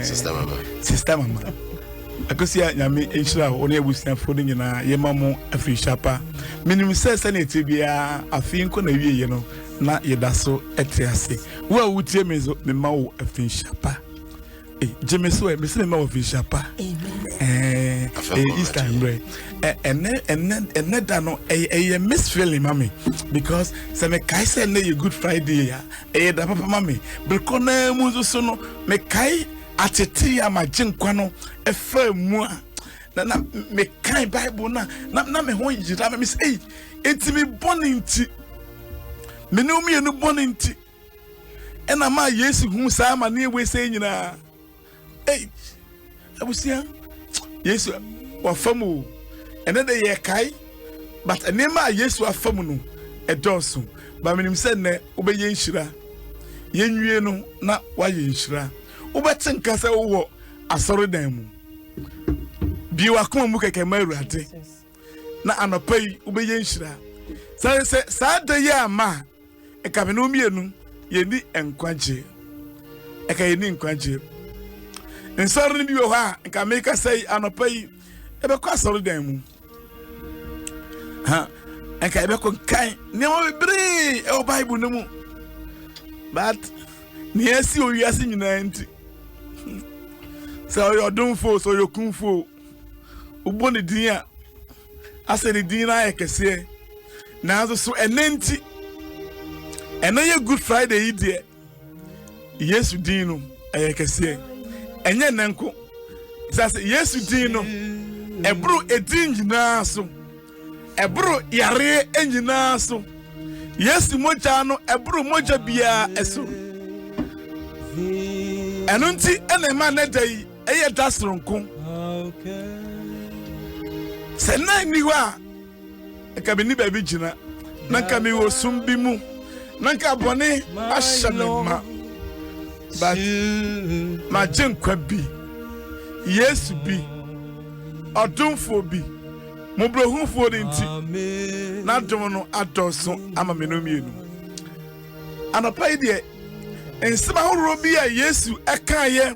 Sister Mama. Akosia nyame enhira oni abusiafo no nyina yema mo afri shapa minim sese na etibia afi nko na wiye no na yedaso etiase wo awutie mezo mema wo afri shapa jemeso e mesi mema wo afri shapa Easter bre enne da no e miss feeling mami because se me kai se na ye good friday ya da papa mami brikona mu so no me kai atete ya majinkwa no efa mu na me kan bible na me ho yira me say enti me boninti me no me no boninti ena ma yesu hu sa ma na we say nyina abusia yesu wa famu ene de ye kai but ene ma yesu afamu no edonso ba menim se ne obeye nhira yenwie no na wa ye nhira ubetse nkase wo asoro dan mu biwa kuma mu keke mawurade na anopai ubeye nhira se saade ya ma ekabe no mienu yeni enkwaje eka yeni enkwaje nsoro ni biwo ha nka meka sei anopai ebe kwa asoro dan mu ha eka ebe ko kan ne mo bebre e o bible no mu but ni esi owiase nyina nti so your dumfo so your kunfo uboni din a aseni din na ekese na so enenti enoye good friday idie yesu din no ekese enye nanko sase yesu din no ebru edin nyina so ebru yare enyina so yesu moja no ebru moja bia eso enunti ene ma na dai eye dasronko se na ni wa eka be ni ba bi gina na ka mi wo sumbi mu na ka bone ashalema but ma jenkwa bi yesu bi odunfo bi mobrohunfo nti na dom no adoso ama menomienu anapai de ensema horo bi a yesu ekaye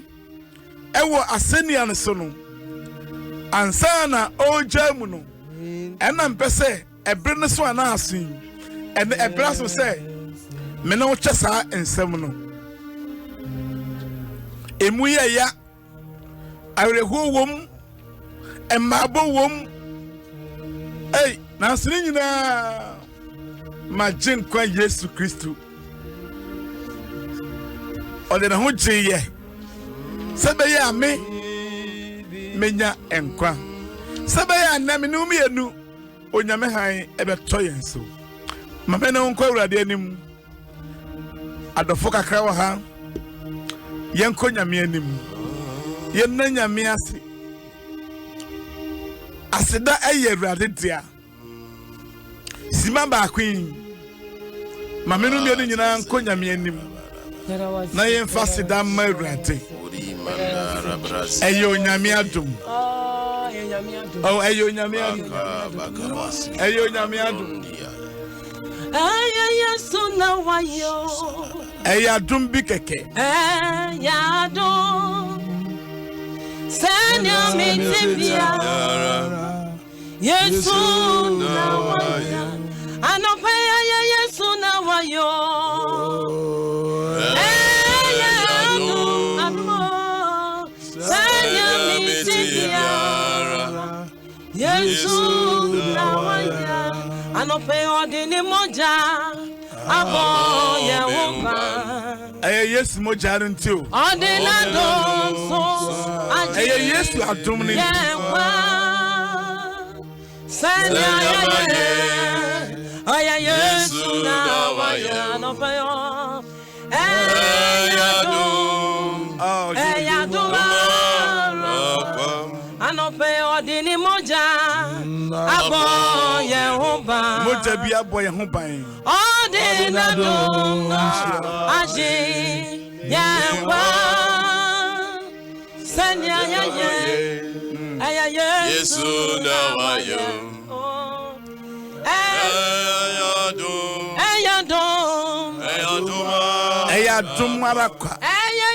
ewo asenia ne so no ansana ojamu no ena mpese ebre ne so ana asin ene ebra so se me no kyesa ensem no emu ya awreho wom emabo wom na asini nyina majin kwa Yesu Kristo ode na ho jiye sebe ya me menya enkwa sebe ya na me no mienu onyame han ebeto yenso mame na nkwa urade anim adofo kakra wa ha yenko nyame anim yenna nyame ase aseda eye urade dia sima ba queen mame no mienu nyina nko nyame anim na yemfa seda ma urade eyo nyame adum eyo nyame adum eyo nyame adum Yesu na wayo adum bi keke adum senya mitibia Yesu na wayo anope Yesu na wayo Yesu na wanya anope odini moja abo Yehova Yesu moja ntio odina doso Yesu adum ni Yehova sanya ya Yesu na wanya anope adum anope odini moja abo Yehova moja bi abo Yehova odina do aji Yehova sanya ya Yesu na wayo ayadum marakwa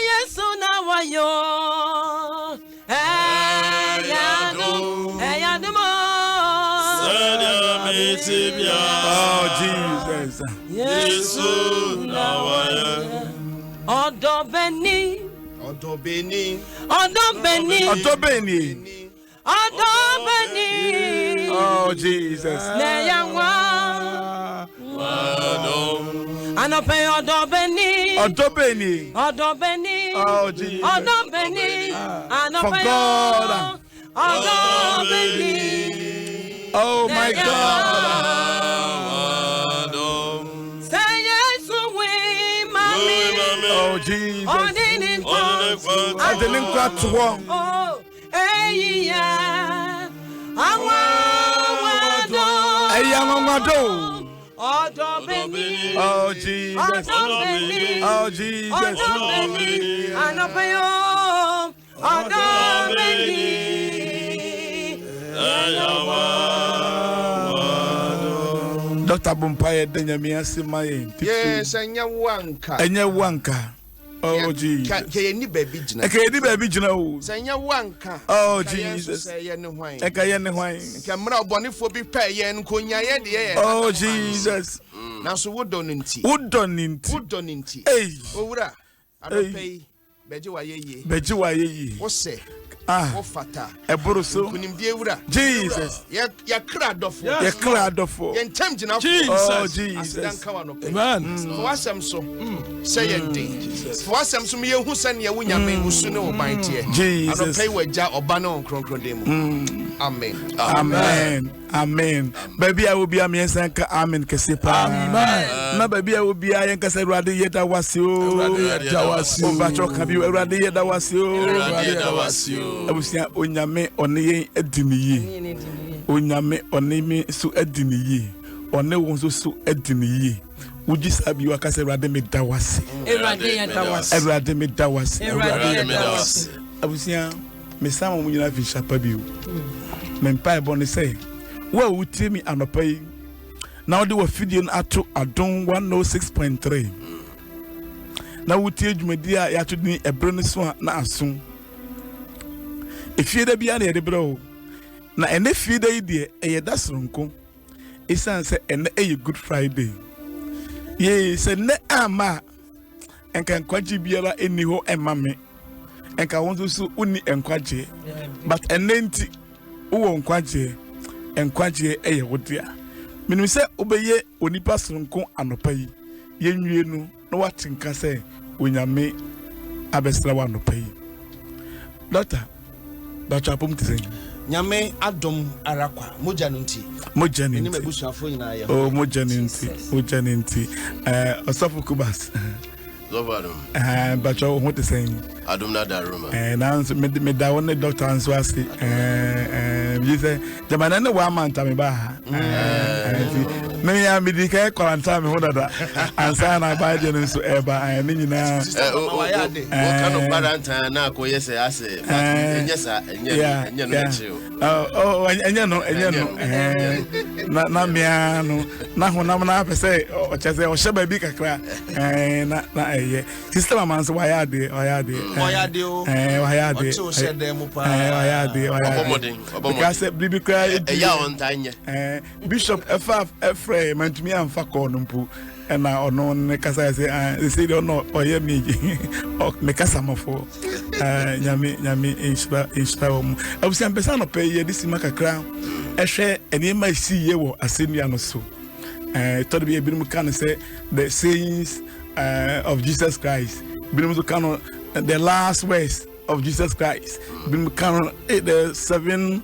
Yesu na wayo Sibia. Oh Jesus. Yesu nawaye. Odobeni. Oh Jesus. Neyangwa. Anope odobeni. Oh Jesus. Odobeni. For God. Odobeni. Oh my God. Say yes, we mami. Oh Jesus. I didn't got to walk. Oh, hey, yeah. Awado. Odobeni. Oh Jesus. Oh Jesus. Anopeyo. Odobeni. Dr. Bumpaye Denyamia Simaye. Yes, anya wanka. Oh Jesus. Ke ni baby jina. Ekedi baby jina o. Sanya wanka. Oh Jesus. Ye ne hwan. Ekaye ne hwan. Ke mra obonefo bi pa ye nkonya ye de ye. Oh Jesus. Na so wodon nti. Hey. Owura. Adopei. Beji wa ye. Wo se. Wo fata. Eburu so. Kunimdie wura. Jesus. Ya kra adofo. Ye ntem jina. Oh Jesus. Amen. For asem so. Say yende. For asem so me hu se ne wo nyame wusu ne wo ban tie. Jesus. Adopei waja oba na onkronkron dem. Amen. Baby, I will be a miensanka. Amen. Kesepa. Amen. Na baby, I will be a yankasa radi yeda wasio. Bacho kabi radi yeda wasio. Abusia onyame oni ediniye. Onyame oni su ediniye. One wonso su ediniye. Uji sabi wakasa radi me dawasi. Radi me dawasi. Abusia me sama munyina fi shapabiu. Me mpa boni say. Well, we tell me anopai. Now they were feeding at Adon 106.3. Now we tell you, media, you have to need a brand new na soon. If you're the beyond the bro, now and if you're the idea, that's wrong. It's answer and a Good Friday. Yes, and ne ama and can quaji biara any ho and mammy and can want to so uni and quaji, but an empty won't quaji. Enkwaje eye wodia minu se obeye onipa sonko anopa yi yenwie nu no watinka se onyame abesra wa anopa yi doctor apom tisen nyame adom arakwa moja nti ni mebusuafo nyina ye oh moja nti osofo kubas Zobadum. But you want to say Adum na daruma. Now me da one doctor answer asi. You say the man na 1 month me ba. Me ya me di kai quarantine me ho dada. Answer na ba je no so e ba ni nyina. O kanu quarantine na ko yese ase. Enye sa enye no echi. Oh enye no. Na me anu na honam na pese o chese o sheba bi kakra. Na sister mama so why are they because bibi cry Bishop Efre mantumi amfa ko no mpu na ono ne kasa say no oye me me kasa mafo nyame inspire mu abusi ampesa no pe ye disi makakra ehwe enema si ye wo asenia no so to be ebirum kan say the sayings of Jesus Christ. The last words of Jesus Christ. The 7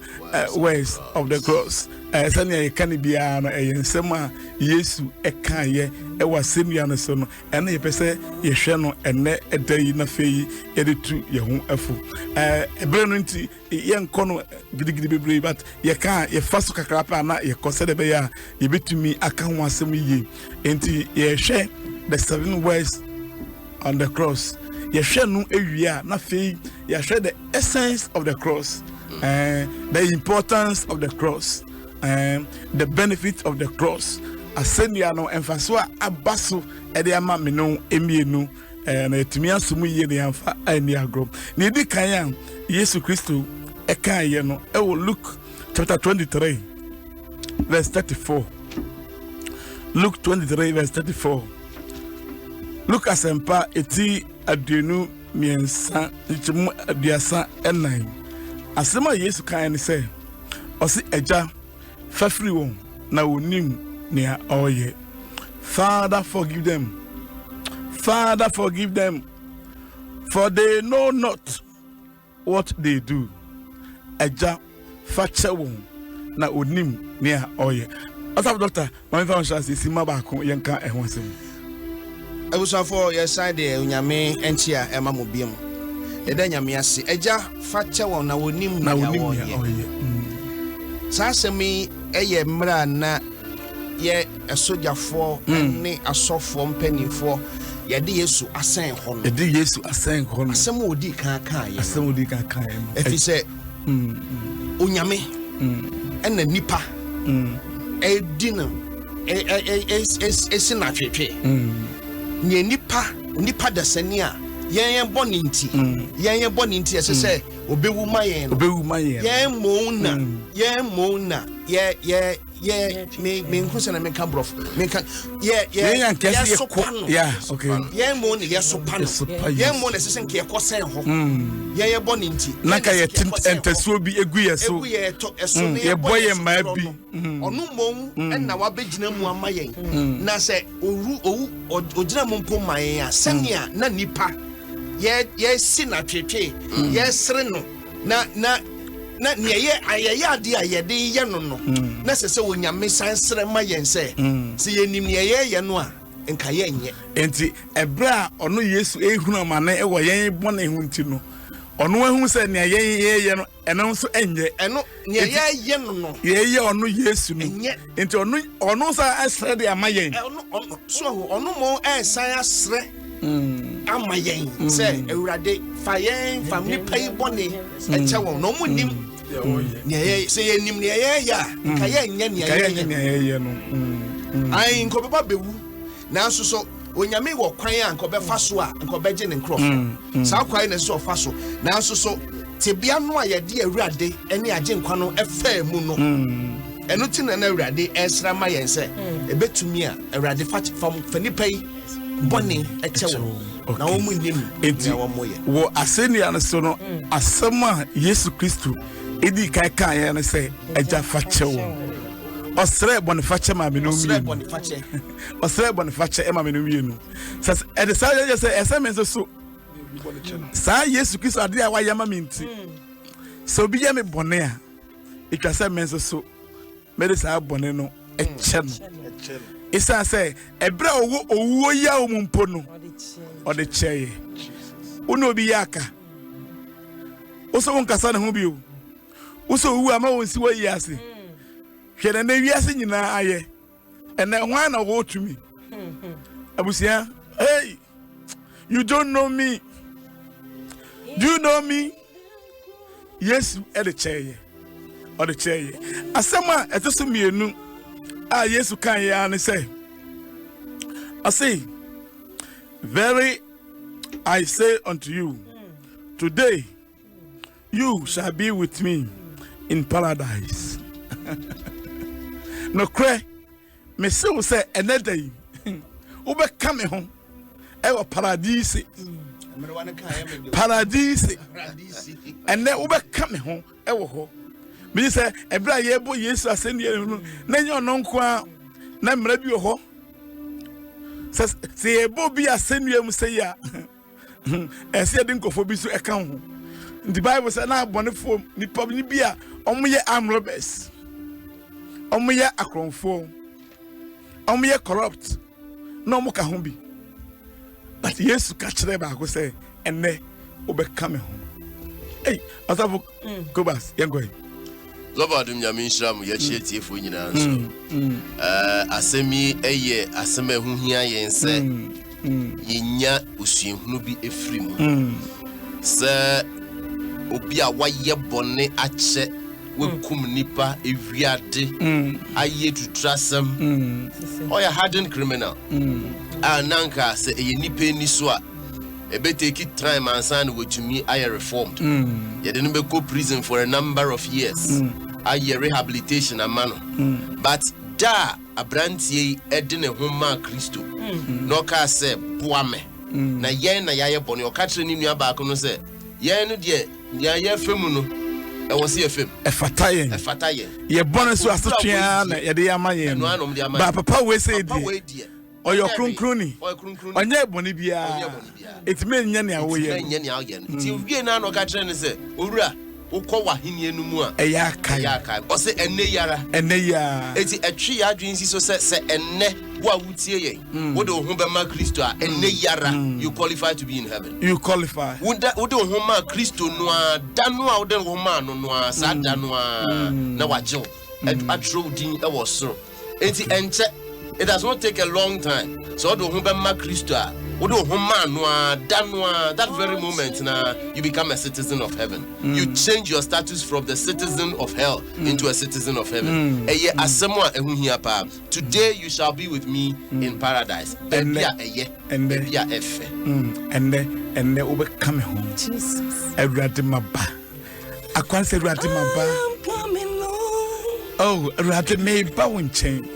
words of the cross. Sanya can be an sema Yesu ekaye ewa semia so and ye pese ye hwe ene edai na fei ye de tu ye ho afu ebrenu nti ye nkono gidigidi bebre but ye kan ye faso kakrapa na ye kose de be ya ye betumi aka ho asem yi enti ye hwe the 7 words on the cross. Yeshua no ewia na fei yeshua the essence of the cross, the importance of the cross, the benefit of the cross. Asenia no emphasis abaso e de ama me no emienu na etimi asomu ye ne amfa ani agro. Na edi kan ya Yesu Kristo e kan ye no e wo Luke chapter 23 verse 34. Luke 23 verse 34. Luke asempa eti aduenu miensa nchemu aduasa enan. Asema Yesu kan ni say osi eja fafiri won na wonim nea oye. Father, forgive them. Father, forgive them, for they know not what they do. Eja fache won na wonim nea oye. Asaf doctor, my information is sima ba ko yenka ehon asem. I was for your side there, Unyame, and Chia, Emma Mobium. Edanya Miasi, Eja, Facha, na wonim na wonim. Sasami, a mra na ye a soldier for, ne a soft form penny for, ye Yesu asen hon. Ye Yesu asen hon. Some would di kankai, some would di kankai. If he said, Unyame, and the nipa, a dinner, a sinatre. Nye nipa da sania yen boninti yen boninti ese se obewu mayen yen mona ye me nkusa na me ka brof me ka ye okay yen mona ye sopa yen mona ese se nke ekosen ho yen boninti na ka ye entasuo bi egu ye so ye boye ma bi onu mo na wa begina mu amayen na se owu ogina mu mpo mayen a senia na nipa ye sina twetwe ye sere no na ne ye ade ayede ye no na se onyame sansere mayen se ye nim ne ye no a nka ye nye enti ebra ono Yesu ehunu amane e wo yen bone ehunti no ono ehun se ne ye no eno nso enye eno ne ye no ye ono Yesu no enti ono sa asre de amayen ono so ono mo ensan asre amayen se ewurade fayen family pay bone eche won no mu nim ne se ye nim ne ye ya ka ye nye ne ye no ai nko beba bewu na so onyame wo kwan a nko be fa so a nko be je ne nkrofo sa kwan ne so fa so na so tebia no a ye de awurade ene agye nkwa no efa mu no eno ti na awurade esra ma yen se ebetumi a awurade fam fanipai boni echewo na wo mu nim enti wo asenia no so no asema Yesu Kristo edi kai ya no se eja fachewo osre boni fache ma me no mi osre boni fache e ma me no mi no sas e de sa je se eseme so sa Yesu Kristo ade a wa yama me nti so bi ya me boni a itwa me so me de sa boni no eche no isa say ebra owo ya omumpo no ode cheye uno bi yaka oso won kasa ne ho bi o oso owu ama won si wayi ase hwede na wiase nyina aye ene hwan na wo tumi abusia hey you don't know me, do you know me? Yes, ode cheye asema etoso mienu Yesu kan ya ne say I say very I say unto you today you shall be with me in paradise. No cry me say another ube come home ewa paradise and then ube come home ewa ho me say ebra yebo Yesu aseni no na nyo no nko na mra bi ho se yebo bi aseni am say ya ese de nkofo bi so eka ho the Bible say na abonefo ni pop ni bi a omoye armed robbers omoye akronfo omoye corrupt no mo ka ho bi but Yesu ka kire ba ko say enne obeka me ho hey asafu Kobas yengoy Lobadum Yaminshram Yachi for Yinan. Asemi eye aseme huhia yense yinya usin nubi efrim. Se obia waye bone ache wekum nipa ewiade aye to trasem oya hardened criminal. Nanka se eye nipa ni so a ebe take it time and san with me I reformed. You didn't go prison for a number of years. Aye rehabilitation amano. But da abrantie ede ne ho ma Kristo no ka se boa me na yen na yaye bone o ka kire ni nua ba ko no se yen no de yaye femu no e wo se efem e fata yen ye bone so asotwea na ye de yama yen ba papa we say di oyo krunkruni onye bone bia etime nya ne awo ye ti wie na no ka kire ne se owura ukọ wahini enumu a eya kai o se enne yara eti etwi ya adwin si so se enne wo a wutie ye wo de ho be ma Kristo a enne yara you qualify to be in heaven you qualify wo de ho ma Kristo no a da no a wo de ho ma no a sa da no a na waje atro din e wo soro eti enche it does not take a long time so wo de ho be ma Kristo a wo de ho ma no a da no a that very moment na you become a citizen of heaven you change your status from the citizen of hell into a citizen of heaven eye asemo a ehu hia pa today you shall be with me in paradise bebia eye bebia efe enne wo be come home Jesus Awurade maba akwanse Awurade maba oh Awurade me ba wonchen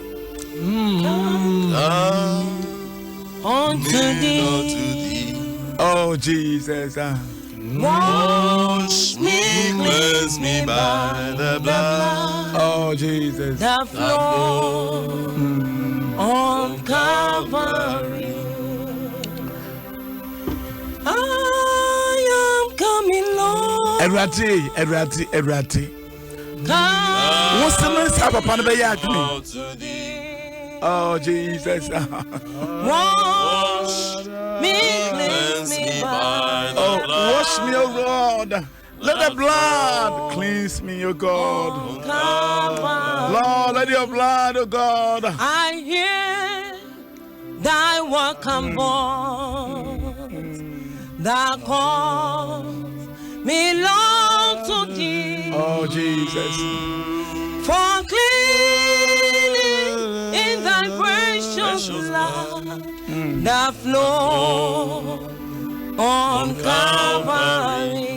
unto thee. Oh Jesus, wash me, cleanse me by the blood. Oh Jesus, that flow on Calvary. I am coming, Lord. Erati. What's the next papa no be yadini? Oh Jesus. Wash me, cleanse me by the blood. Wash me, oh Lord. Let the blood cleanse me, oh God. Lord, let your blood, oh God. I hear thy welcome voice that calls me Lord to thee. Oh Jesus. For cleaning in thy precious blood that flow on Calvary.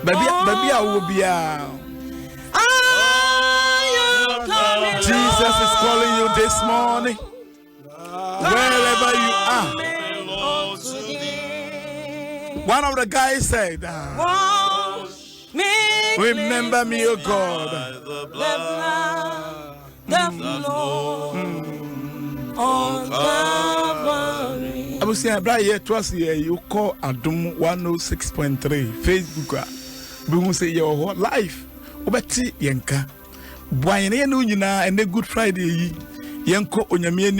Baby, I will be out. Jesus is calling you this morning. Wherever you are. One of the guys said, remember me, O God. I was saying, Brian, twice a year you call Adum 106.3 Facebook. We say your life. Obeti Yenka. Boyne no nyina and Good Friday yi. Yenko onyame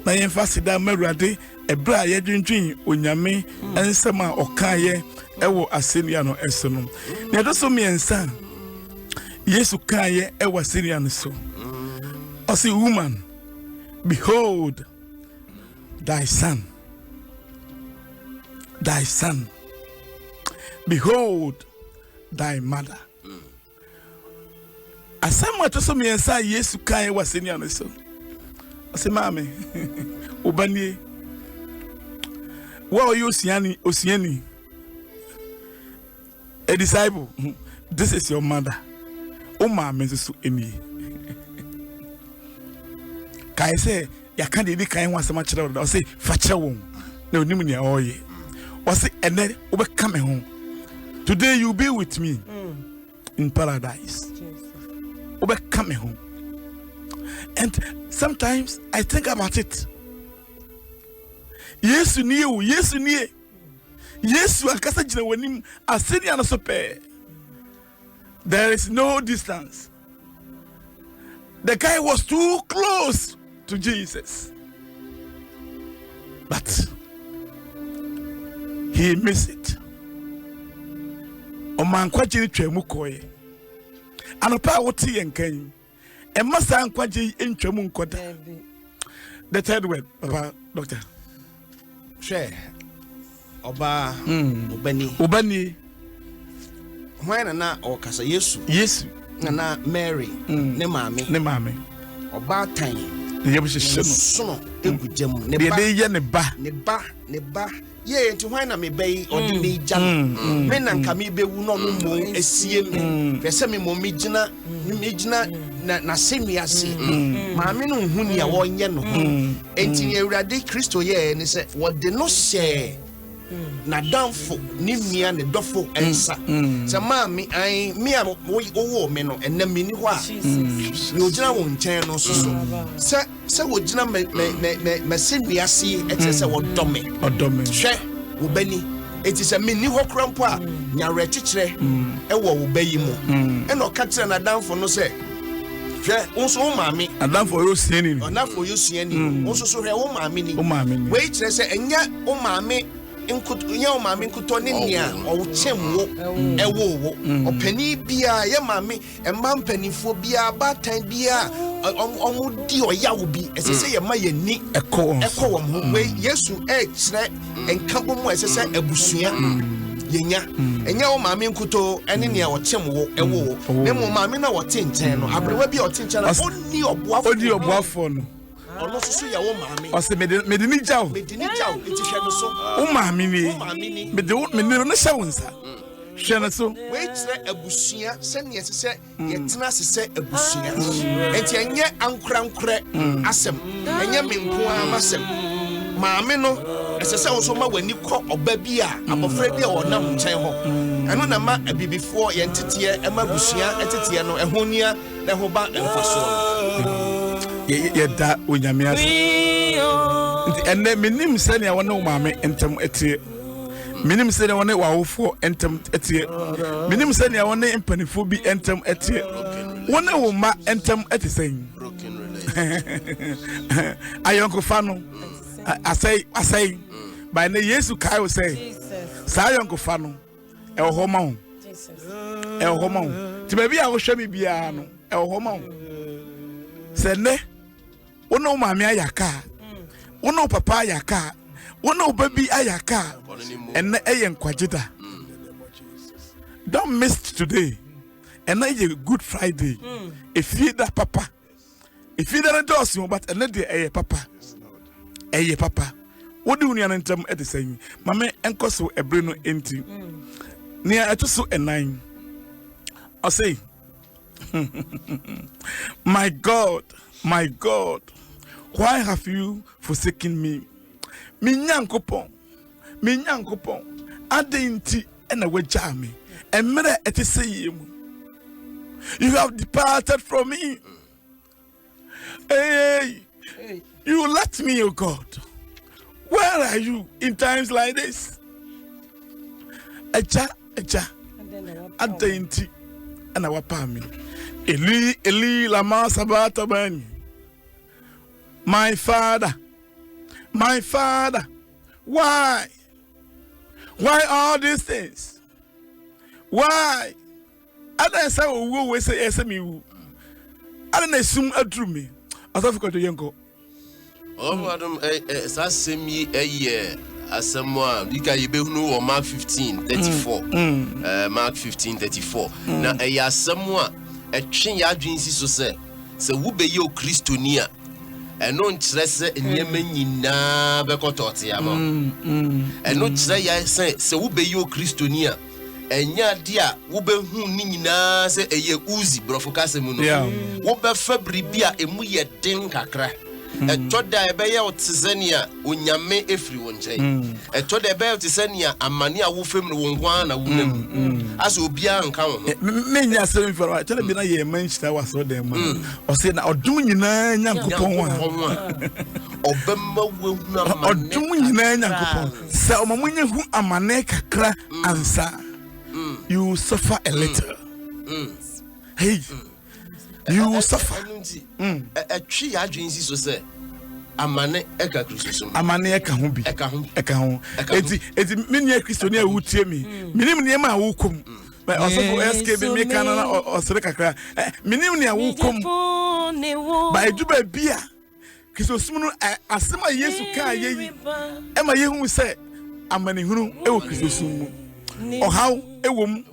na yemfa sida mawurade ebra ye dwendwen onyame ensema okaye ewo asenia no esono. Na do so miensa. Yesu kaye ewo asenia no so. O say woman, behold thy son. Thy son. Behold thy mother. Asamwa to so miensa Yesu kaye wasenia no so. O say mame obanie wa you osiani a disciple. This is your mother. O mame so eni. Kai say ya kan dey kan wasema kire o say fa kire won na onim ne oye. O say ene o be come home. Today you be with me in paradise. O be come home. And sometimes I think about it. Yesu niye. Yesu akasa jina wanim aseni anasope. There is no distance. The guy was too close to Jesus. But he missed it. Oman kwa jiri twemu koye. Anopa woti yenkan. Emasa nkwaje entwemu nkoda. The third word, Papa Doctor. Share. Oba obani. When na okasa Yesu. Na Mary ne mame. Ne mame. Oba tan. Ye bo hye no. Sono. egudem ne de ba de ye ne ba ye nti hwan na me bɛyi ɔde ne gya me na nka me bɛwu no no mo esie me pɛsɛ me mo me gyina na semiase maame no hu nia wɔnyɛ no enti ne Awurade Kristo yɛ ne sɛ wɔde no hyɛ na damfo ni mia ne dɔfo ensa sɛ maame ai me a wo me no ɛnam ni hɔ a ne ogyina wo nkyɛn no so sɛ wo gyina me semiase ɛte sɛ wɔdɔme hwɛ wo bani eti sɛ me ni hɔ krampo a nyare kyekyerɛ ɛwɔ wo bayi mu ɛna ɔka kyerɛ na damfo no sɛ hwɛ nso wo maame adamfo yo siani no ɔnafo yo siani nso so hwɛ wo maame ni wei kyerɛ sɛ ɛnya wo maame nyɛ maame nkutɔ ne nia ɔkyɛm wo ɛwo wo ɔpani bia yɛ maame ɛma mpanifo bia batan bia ɔmo di ɔyawo bi ɛsɛ sɛ yɛ ma yɛ ni ɛkɔ wɔn ho wei Yesu ɛkyerɛ nka bɔ mu ɛsɛ sɛ abusua yenya ɛnya wo maame nkutɔ ɛne nia ɔkyɛm wo ɛwo wo ne mo maame na wɔte nkyɛn no abrewa bi a ɔte nkyɛn no ɔdi ɔboafo no ono so ya wo maame o se mede ni jaw enti hwe no so wo maame ni mede no hye wo nsa hwe no so we kire abusua se ne yesese yetena sese abusua enti enye ankurankure asem enye menko amasem maame no esese wo so ma wani kɔ oba bi a abofra bi a wonam nkyɛn hɔ ɛno na ma abibifo yentete ema abusua etete no ɛhonia na ho ba emfaso no yɛda onyame ase nti ɛnɛ menim sɛnea wɔne wo maame ntɛm ɛteɛ menim sɛnea wɔne wawofo ntɛm ɛteɛ menim sɛnea wɔne mpanifo bi ntɛm ɛteɛ wɔne wo ma ntɛm ɛte sɛn ayɔnkofa no asɛe by ne Yesu kae wo sɛ saa ayɔnkofa no ɛwɔ hɔ ma wo nti baabi a wohwɛ me biara no ɛwɔ hɔ ma wo sɛ nnɛ wono maame ayaka wono papa ayaka wono baby ayaka enne eye nkwageda don't miss today enne eye Good Friday if you that papa if you that does you but enne de eye papa wodi unu an ntem e de san mame enkoso ebre no enti nia etoso enan I say my God, why have you forsaken me? Me nyankopon, adenti ena wagya me. Emre eteseye mu. You have departed from me. Hey, you left me, oh God. Where are you in times like this? Eja, adenti ena wapami. Eli, lama sabachthani. My father, why all these things? Why? I don't say we say SMU. I don't assume a true me. I thought to Yanko. Oh, madam, sasemi a year. As someone, you can know Mark 15:34. Mark 15:34. Now, a someone. A change agency so say wo be yo Christonia eno nkyerɛ sɛ nyɛma nyinaa bɛkɔtɔte ama eno kyerɛ ya sɛ wo be yo Christonia enya de a wo be hu ni nyinaa sɛ eye uzi brofo kase mu no wo be fabribi a emu yɛ den kakra etoda ebeye otizania onyame efiri wo nkyɛn etoda ebeye otizania amane a wo fam no wo nko na wo nam aso obia nka wo menya sɛ mfara tele bi na ye manchita waso dem o se na odum nyinaa nyankopɔn wa obemma wo hu amane odum nyinaa nyankopɔn sɛ omamunye hu amane kakra ansa you suffer a little hey you suffer. A tree agency so say amane eka Christo amane eka ho bi eka ho eti menya Kristonia wutie mi minim ne ma wukom osofo SKB me kana na osere kakra minim ne wukom ba eduba bia Kristosum no asema Yesu ka yeyi e ma yehu se amane hunu e wo Kristosum mu ohaw e wom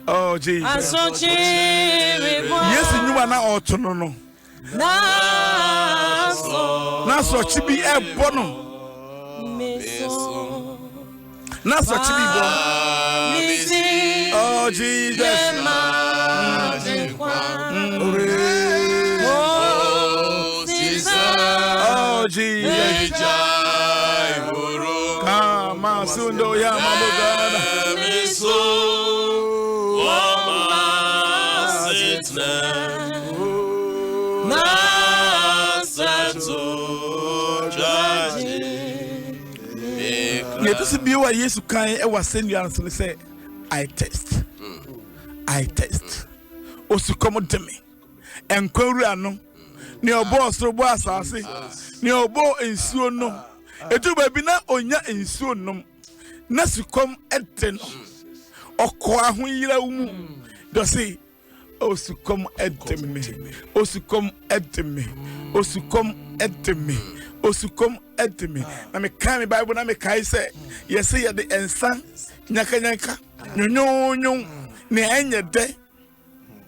oh Jesus. Yes, you are not autonomous. na so chibi e bono na so chibi bo oh Jesus oh Jesus kama sundo ya mamudana to see be what Jesus can e was send you and say I test osu come to me enkwuru ano ni obo so bo asase ni obo ensuo no etu ba bi na onya ensuo no na su come ete no okọ aho yira umu do say osu come ete me osu come ete me osu come ete me osukom edimi na me kan me bible na me kai say yes ye de ensa nyaka nyonyo ne enye de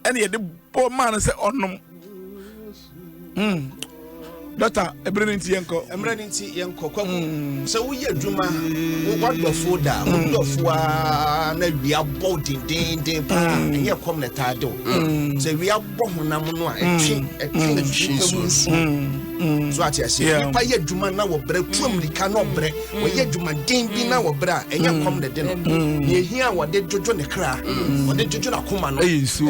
ene ye de bo man say onom data ebreninti yenko kwaku so wo ye adwuma wo wadofo da wo dofo a na wi abo din pa enye kom na tade so wi abo honam no a etwe so ati ase pa ye adwuma na wo bre tuamrika na obre wo ye adwuma din bi na wo bre a enye kom na de no ye hia wo de jojo ne kra wo de jojo na koma no eyesu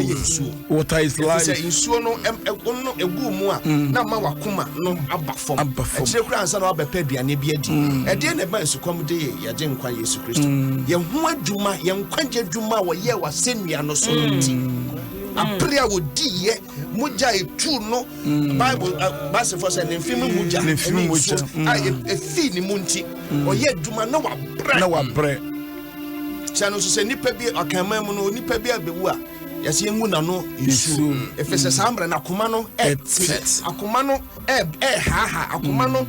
water is life say insuo no egu mu a na ma wakoma no abafom ekire kura ansa na abepa aduane bi adi ede na ba nsukom de ye yaje nkwa Yesu Kristo ye ho adwuma ye nkwanje adwuma wo ye wasenua no so nti apria wo di ye muja etu no bible base for say nemfim muja efi ni munti o ye adwuma na wabre chano so say nipa bi akama mu no nipa bi abewu a yesi engu na no isu efese sambre na akoma no akoma no ha akoma no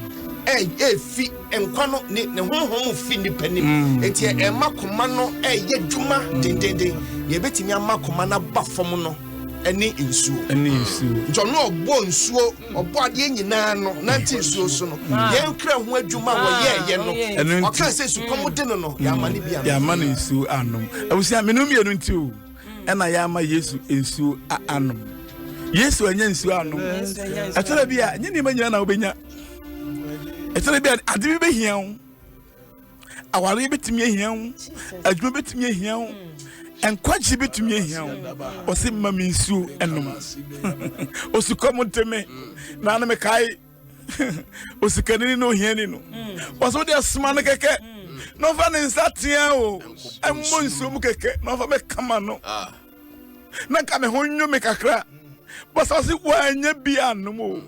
fi enkwa no ne honhom fi ni panim enti makoma no ye dwuma dendende ye betimi amakoma na bafom no eni insuo njo no obo nsuo obo ade nyina no nanti nsuo so no ye nkra ho adwuma wo ye no oka se su komode no ya mane bia ya mane nsuo anom abusia menum ye no nti o ena ya ma Yesu nsuo anom Yesu anya nsuo anom atara bia nye ni manya na obenya atara bia ade bi behia wo aware betimi ehia wo adwuma betimi ehia wo enkwaji betimi ehia wo osi mama nsuo enom osukom teme na na me kai osikani no hiani no oso de asma na keke no fa ne nsatia o emmo nsuo mu keke no fa me kama no na ka me honyo me kakra bosa si wanya bia no mo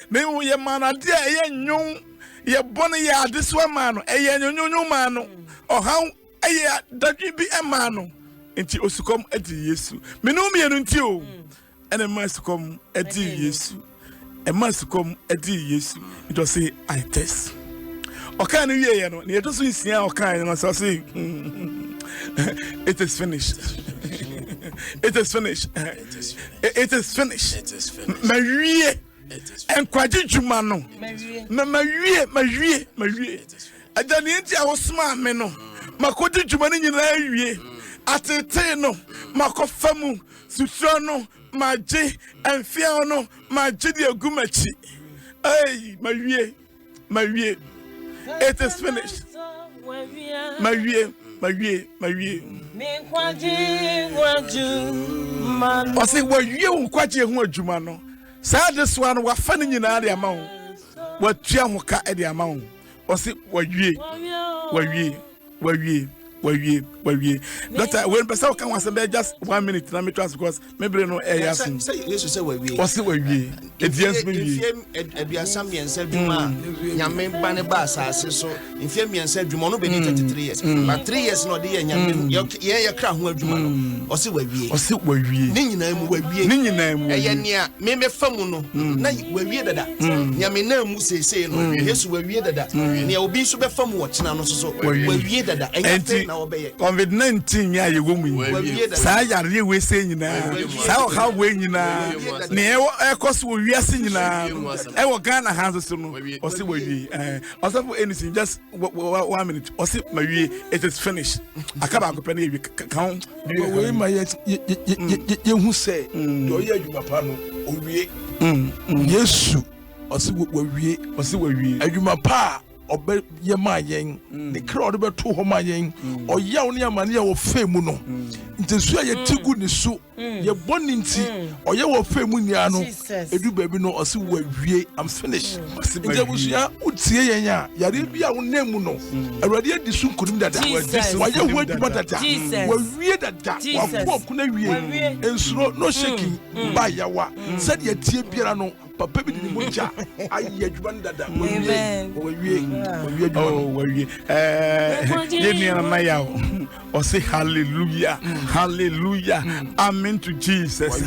me wo ye mana de ye nyon ye bone ye adeswa ma no ye nyonyo ma no ohan ye dadwi bi ema no enti osukom edi Yesu me no me no nti o ene masukom edi Yesu masukom edi Yesu it was say I test okay no ye no ne to so nsia okay no so say it is finished. It is finished. It is finished. Marie and Quadjuma no. Marie. Adani enti a osma me no. Makoti jumani nyina awie. Atete no. Makofamu sutrano maje enfia no maje de agumachi. Hey, Marie. It is finished. Marie. I say, well, you quite a woman, no. Sad this one, what funny in the amount. What Chiamoka at the amount. Or say, well, Doctor, when Pascal can was just 1 minute, let me trust because maybe no air. Say, what's it with you? It's yes, if you are some and said, Yaman Banabasa, so if you said, you want to be 33 years, but 3 years not the young, your crown will do, or see where we Ninny maybe Famuno, where we did that. Yamina Musse say, yes, where we did that. Near be super from watching, so where we did that. COVID-19 ya ye womu saa yare we say nyina saa how we nyina ne e koso we wiase nyina e wo Ghana hands so no o se we also for anything just 1 minute o se ma wie it is finished akaba akopɛ na ye kan we ma ye hu say do ye adwuma pa no o wie Yesu o se we wie adwuma pa obe ye ma yen the crowd be to ho ma yen oyaw ne amane ya wo femu no ntesu ye tigu ni so ye boni nti oye wo femu nia no edu baabi no o se we wie I'm finished nje busia utie yen a yare bia wo nemu no awrade adi su nkunim dada wa ye wo adwuma dada wa wie dada wa ko kuna wie ensuro no shaking ba yawa said ye tie biara no papa bi ni moja ayi adwuma dada wa wie ye ni na ya o say hallelujah hallelujah amen to Jesus.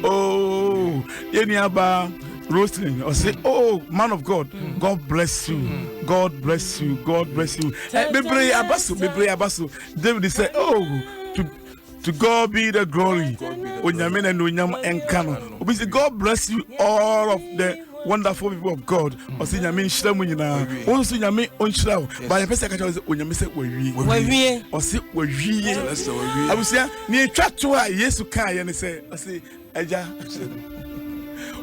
Oh ye ni aba Roasting or say, oh man of God, God bless you, God bless you, God bless you. Bebre abasu. David said, oh, to God be the glory. Onyame and onyam enkano. Obi say, God bless you, all of the wonderful people of God. O say nyame nhyira mu nyina. O say nyame onhyira wo. Ba ye pese ka cha onyame say wawie. O say wawie. Abusia ni etwa to a Yesu kan ye ne say, o say eja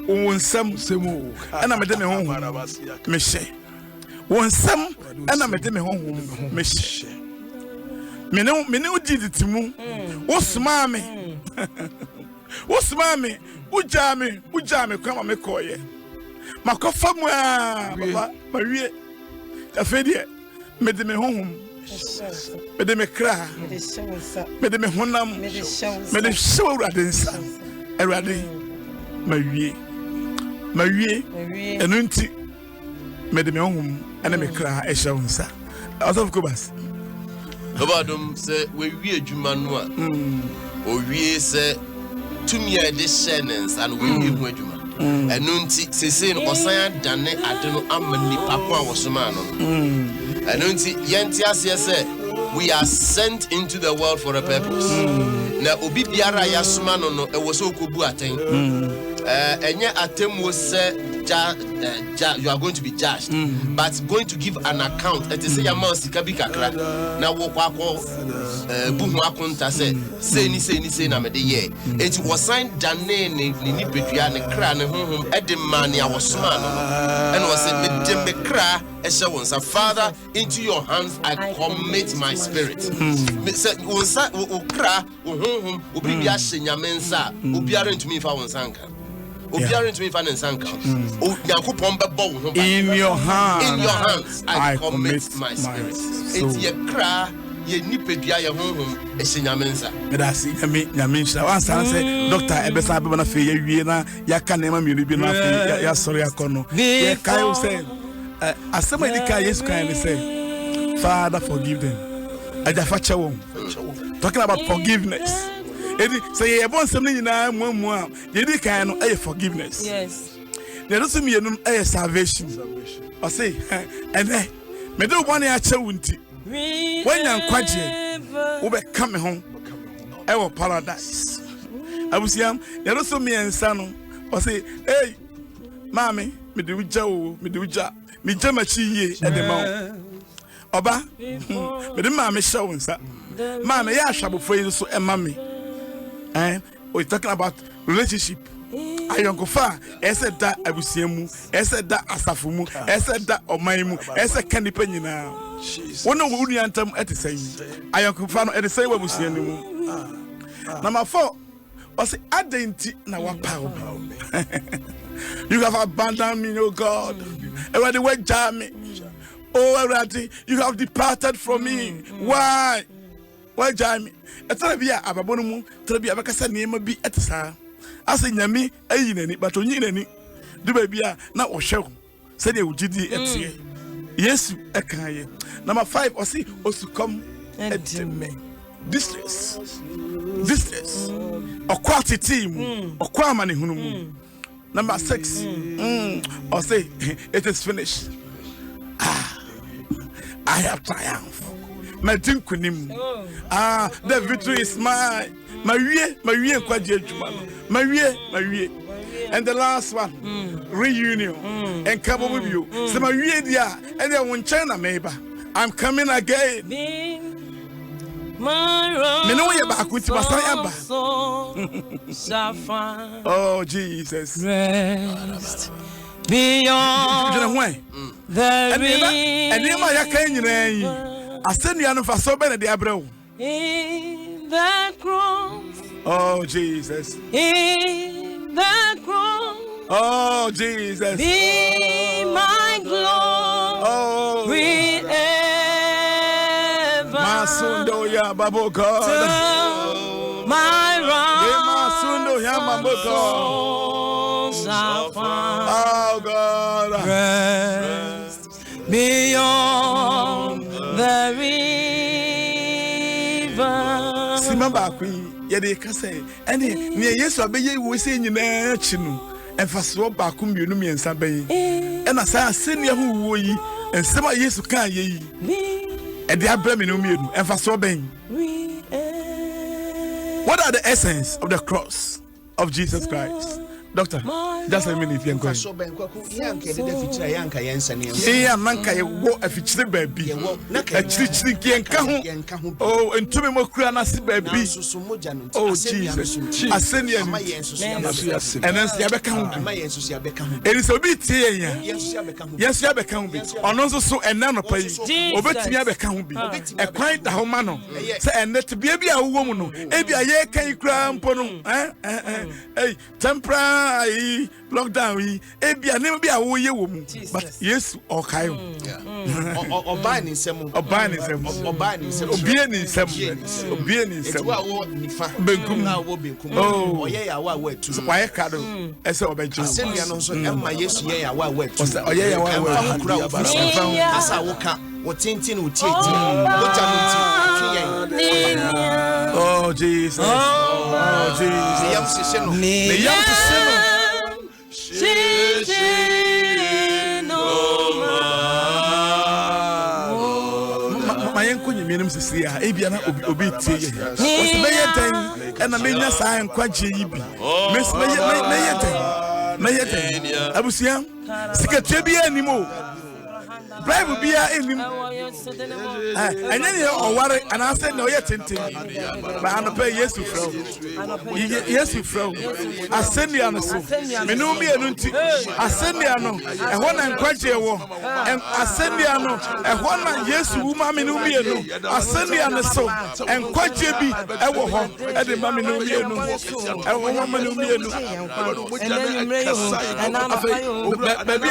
wonsam semu ana mede me honhom me hye wonsam ana mede me honhom me hye me ne odi ditimu wosma me uja me kwa me koye makofa mu a baba mawie afedie mede me honhom mede me kra mede me honam mede hye urade nsa urade mawie enu nti mede me honhom ana me kra e hye unsa of course Obadum say we adwuma no a owie say tumi a de shenens and we hu adwuma enu nti sese no osan dane ade no ama nipa ko a wosoma no enu nti yenti ase say we are sent into the world for a purpose na obi biara ya soma no no e wo so kobu aten enye atem wo say you are going to be judged but going to give an account it is say your man sika bi kakra na wo kwa buhu akonta say ni na me de ye it was signed dane ni pedua ne kra ne honhom edema ne awosoma no and was say me kra ehye wonsa Father into your hands I commit my spirit say wonsa wo kra wo honhom obi bia hye nyame nsa obiara ntumi fa wonsa nka obiara ntumi fa ne nsa nka o yakopon bebo wo ho in your hands I commit my spirit it's ye kra ye nipedua ye honhom ehye nyame nsa medasi nyame nsa wan san say doctor ebesa beba na fe ye wie na yaka na ma miru bi na fe ya sori akono ye kai o say asema di kai Yesu kai ne say Father forgive them ajafa chewo talking about forgiveness say ye bon sem ni nyina muamu a ye di kan no e forgiveness yes there is me no e salvation I say ene me do bon ya chewu nti wanya nkwaje wo be ka me ho e wo paradise abusiam there is me ensa no I say hey mami me de uja me jama chi ye e de ma oba me de mami show nsa mami ya hwabofo yi so e mami we're talking about relationship. Ayonkofa, ese da abusiemu, ese da asafumu, ese da omaimu, ese kanipe nyina. Wono wuni antam etesai. Ayonkofa no etesai wabusienu mu. Number 4, was identity na wapa. You have abandoned me, oh God. Everybody went jam. Oh, already you have departed from me. Why? Why jam? Etabia ababonu mu tabia bakasa niema bi etsa ase nyame ayi nani bato nyi nani de ba bia na ohwe se de ugidi etie Yesu ekaye number 5 osi osukom eteme distress okwati team okwama ne hunu mu number 6 osi it is finished I have triumphed my dinkunim. The victory is mine. My wie nkwaje adwuma no. My wie. And the last one, reunion. And Cabo with you. So my wie dia and then one China maybe. I'm coming again. Me know you back with my Oh Jesus. Rest beyond the river. And then my can I send you for so many diabro. In the cross. Oh Jesus. In the cross. Oh Jesus. Be my glory. Oh. Masundo ya babo God. My Masundo ya babo God. Oh God. Rest beyond the river. Simamba kwi ye de ka say ene ne Yesu abeye wo se nyina chi no emfaso ba ko mienu miensa ben e na sa asenia ho wo yi ensema Yesu kan ye yi e de abra me no mienu emfaso ben. What are the essence of the cross of Jesus Christ? Doctor, just a minute, you can so ben kwaku yanka de fitira yanka yensa ne yeah, manka ye wo afichire baabi achichiri kienka ho oh entumi mokura na se baabi oh Jesus asenia ni enense ya beka ho enense obi tie ya yesu ya beka ho bi ono nso so ena no pai obetimi ya beka ho bi ekwan da ho ma no se enet bia bia wo mu no e bia ye kan kura mpo no eh tempera lockdown ebia nem bia wo ye wo mu but Yesu okayo oba ni nsem obie ni nsem etuwa wo nifa benkum na wo benkum oye ya wa atu so kwaye kado ese obeje asenia no so emma Yesu ye ya wa atu oye ya wa asa wo ka wo tintin wo tieti wo jamunti oh Jesus oh Jesus yam sese no ne yam sese no mayenko nyimienim sisi a ebia na obi tie ye osmeye ten ena menya saa nkwaje yi bi meye ten abusia sikatua bi animo Bible bia enim anya ne oware anase na oye tenten ba anope Yesu fro asenia no so menum enu nti asenia no ehwo na nkwaje wo asenia no ehwo na Yesu wuma menum enu asenia no so nkwaje bi ewo ho e de ma menum enu ehwo ma menum enu baby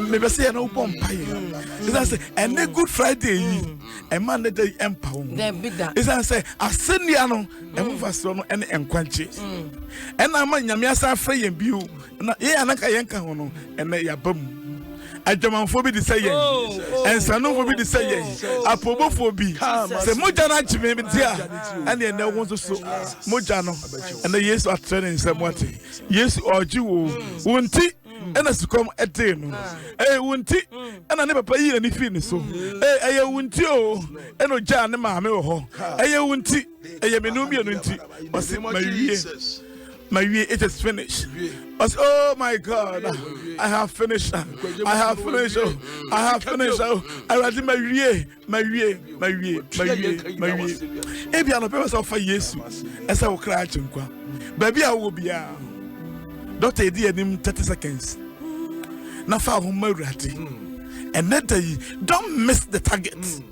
maybe say no pompaye is that say and a good Friday a man that they empower is that say asenia no e mfa so no ene enkwanche and na man nyame asa frɛ yen biu na ye anaka yenka ho no ene yabam adwamanfo bi de sɛ yen ensanofo bi de sɛ yen apobofo bi sɛ moja na chime bi dia ene ene wo so moja no ene Yesu atrene nsɛm wate Yesu oji wo wonti ena sukom ede no wonti ena ne papa yi ani fi ne so eye wonti o ena ogya ne maame wo ho eye wonti eye menumi eno nti wase mawie it is finished. Oh my God, I have finished. I already mawie. Ebi ano pepe so fa Yesu esa wo kra chinkwa baby a wo bia doctor edi enim 30 seconds na fa ho mawurade and that don't miss the target.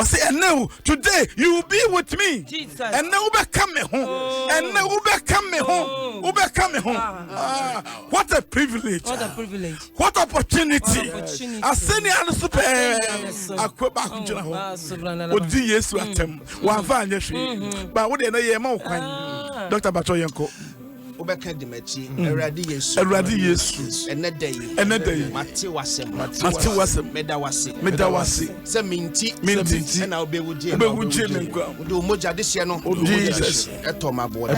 Say, and now today you will be with me. Jesus. And now Uber come home. And now Uber come home. What a privilege. What a privilege. What opportunity. I send you on super. I quit back to Jana. What do Yesu atem? One van yeshi. But what they know ye mo kwan. Dr. Bato Yanko. Obeka Dimachi, Eradi Yesu, and Day, Matthew Wasem, Medawasi, Seminti, and I'll be with Jim, do Moja this year, no, Jesus, Etoma board,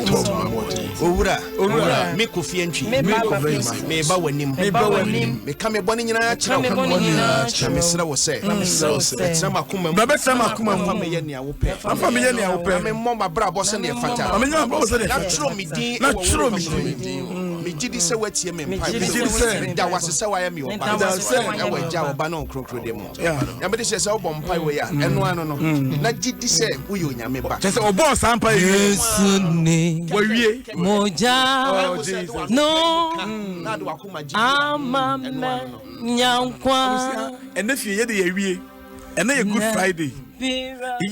Ura, Mikufi and Chi, Meba when him, become a bonny in a child, Mr. was said, Sama Kuma, Family, I'm familiar, Mama Brabos and your father. I mean, not true, me did say what you mean. That was so I am your father. I went down Banon Crocodemo. Yeah, but this is all bomb pie way, and one no. Not did this say, who you yam back. Just a boss, I'm paying. Moja, no, and if you hear the and then a Good Friday.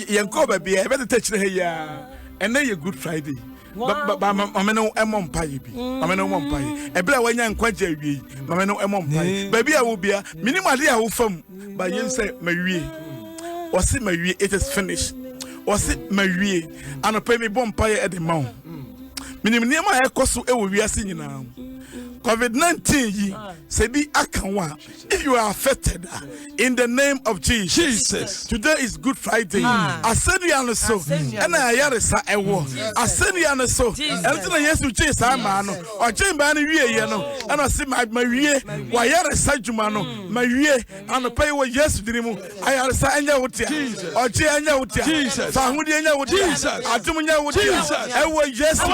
Yanko baby, I better touch the hair, and then a Good Friday. But I'm no amon pie. I'm no one pie. A black one young quadri, I'm no amon pie. Baby, I will be a minimal dear who from by you say, Marie. Was it Marie? It is finished. Was it Marie? And a pay me bomb pie at the mount. Minimum, I cost we are singing now. COVID-19, say be akanwa. If you are affected, in the name of Jesus. Today is Good Friday. I said you are so, and I hear it. I said you are so, and yes, you chase a man or Jimmy, you know, and I see my Marie, why are Sajumano, Marie, and the pay what yes, I are Sanya with you, or Jania with you, Sahudia with Jesus, Adumia with Jesus, I was yes, I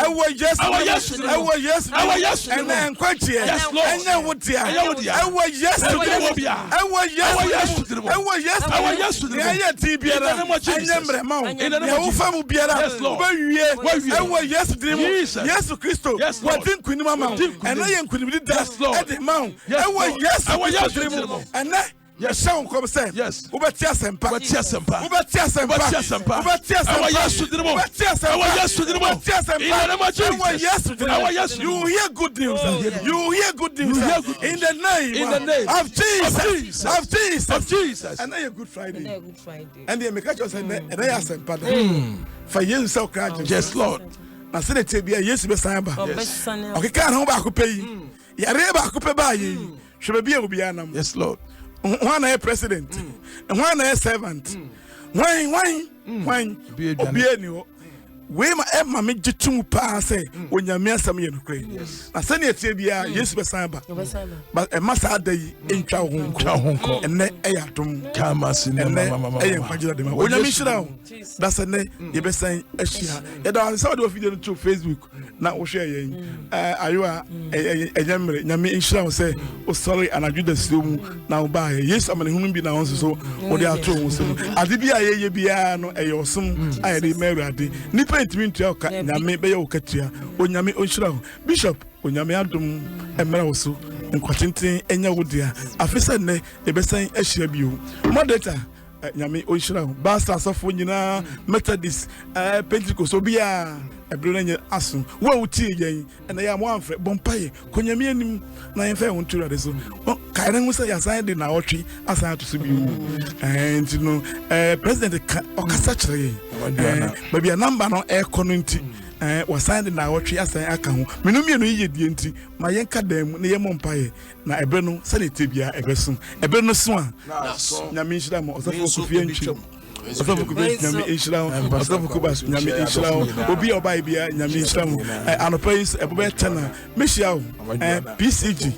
was yes, I was yes. And then quite here. And then what dear? I was yesterday. I was yesterday. I was yesterday. I was yesterday. And then whole family be around. I was yesterday. Yes, Christo. What didn't Queen Mama? And I am Queen with that at the mount. I was yesterday. And then. Yes, sound come say. Yes. Ubetia sempa. Ubetia sempa. Ubetia sempa. Ubetia sempa. Ubetia sempa. Ubetia sempa. You hear good news. You hear good news. In the name of Jesus. Of Jesus. And then a Good Friday. And then make us say and then sempa. For you so cry. Yes, Lord. I said it to be a yes be samba. Okay, can't hold back pay. Ya reba ku pay ba yi. Should be obianam. Yes, Lord. One a president, and one a servant. Why? Obieni. We ma Emma me jitum pa say when you mean some yen crane. I send it to be a yes, Besamba. But a massa day in Chow Honko, and then Ayatum Kamas in the when you miss down. That's a name you be saying, Eshia. And I saw the video to Facebook. Now, we share are you a Yami Isham say, oh, sorry, and I do the sloom now by yes, I'm a human being now, so or they are true. I did be a Yabiano, a yosum, I did marry. Nipa to Yami Bayo Katia, Onyami Oshra, Bishop, Onyami Adum, and Merosu, and Quatintin, and Yawodia. After ne, a beside Eshabu. More data. Nyame Oshra, Basta Sofonina, Methodist, Pentecost, Obia, a brilliant Asun, Woe Tea, and I am one for Bompay, Conyamian, Nine Fair on Turazo. Karen was a signed in our tree, as I had to see you. And you know, President Ocasachre, maybe a number on air community. Was signed in our tree as I account. Minumi no ye dienti, my young cadem, near Mompaye, na Ebreno, Sanitibia, Everson, Ebreno Swan, Yamisham, or Sophia. Yami Ishlam, Kubas, Yami Ishlam, Obi Obibia, Yami Ishlam, and a place, a better Michelle, PCG,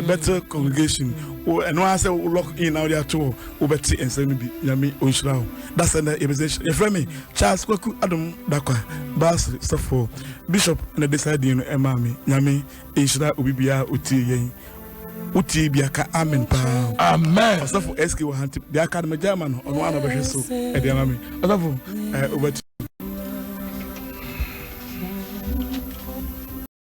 better congregation, and once I lock in out there too, Ubeti and send me Yami Ishlam. That's an evasion. If me, Charles Kwaku Adam Dakwa, Bas Safo, Bishop, and the deciding Emami, Yami Ishla Ubibia Uti. Uti biaka amen pa amen. Osafo SK 100 biaka na German on one of the so e dia mami. Osafo